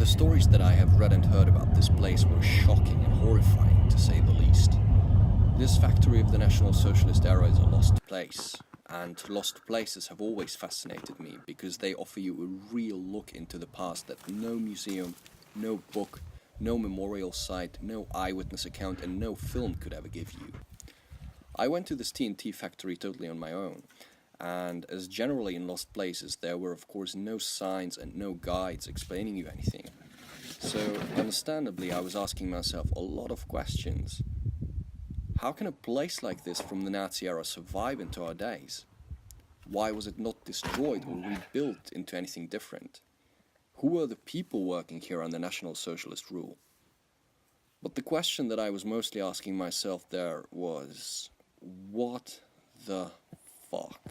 stories that I have read and heard about this place were shocking and horrifying, to say the least. This factory of the National Socialist era is a lost place, and lost places have always fascinated me because they offer you a real look into the past that no museum, no book, no memorial site, no eyewitness account and no film could ever give you. I went to this TNT factory totally on my own, and as generally in lost places there were of course no signs and no guides explaining you anything. So understandably I was asking myself a lot of questions. How can a place like this from the Nazi era survive into our days? Why was it not destroyed or rebuilt into anything different? Who were the people working here under National Socialist rule? But the question that I was mostly asking myself there was, what the fuck?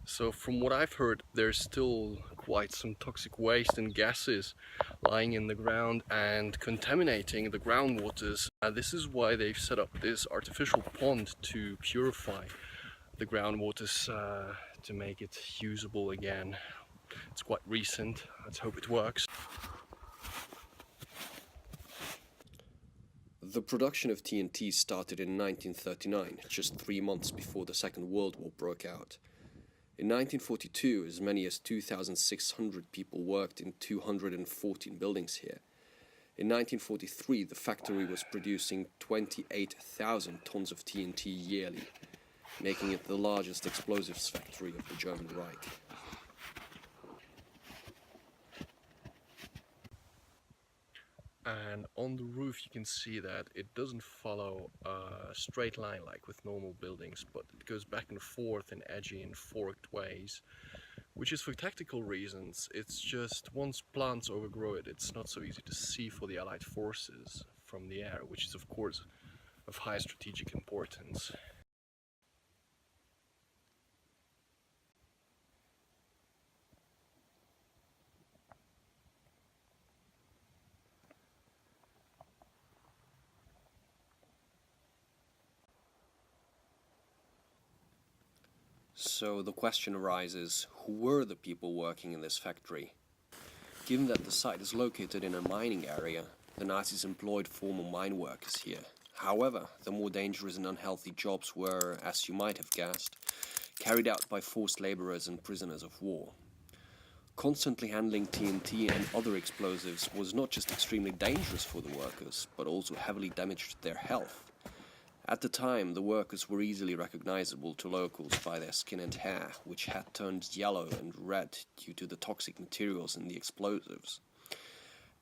So from what I've heard, there's still quite some toxic waste and gases lying in the ground and contaminating the groundwaters. This is why they've set up this artificial pond to purify the groundwaters to make it usable again. It's quite recent, let's hope it works. The production of TNT started in 1939, just 3 months before the Second World War broke out. In 1942, as many as 2,600 people worked in 214 buildings here. In 1943, the factory was producing 28,000 tons of TNT yearly, making it the largest explosives factory of the German Reich. And on the roof you can see that it doesn't follow a straight line like with normal buildings, but it goes back and forth in edgy and forked ways, which is for tactical reasons. It's just once plants overgrow it, it's not so easy to see for the Allied forces from the air, which is of course of high strategic importance. So the question arises, who were the people working in this factory? Given that the site is located in a mining area, the Nazis employed former mine workers here. However, the more dangerous and unhealthy jobs were, as you might have guessed, carried out by forced laborers and prisoners of war. Constantly handling TNT and other explosives was not just extremely dangerous for the workers, but also heavily damaged their health. At the time, the workers were easily recognizable to locals by their skin and hair, which had turned yellow and red due to the toxic materials in the explosives.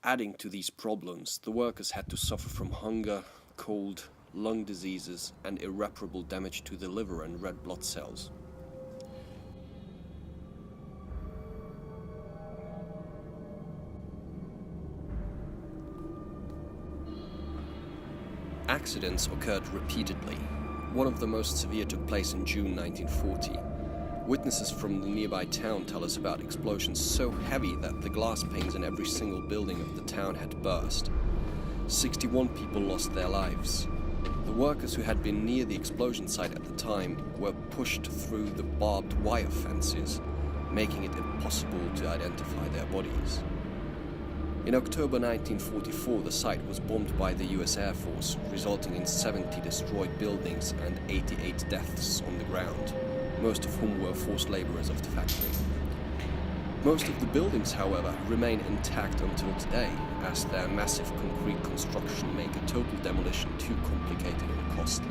Adding to these problems, the workers had to suffer from hunger, cold, lung diseases, and irreparable damage to the liver and red blood cells. Accidents occurred repeatedly. One of the most severe took place in June 1940. Witnesses from the nearby town tell us about explosions so heavy that the glass panes in every single building of the town had burst. 61 people lost their lives. The workers who had been near the explosion site at the time were pushed through the barbed wire fences, making it impossible to identify their bodies. In October 1944, the site was bombed by the US Air Force, resulting in 70 destroyed buildings and 88 deaths on the ground, most of whom were forced laborers of the factory. Most of the buildings, however, remain intact until today, as their massive concrete construction make a total demolition too complicated and costly.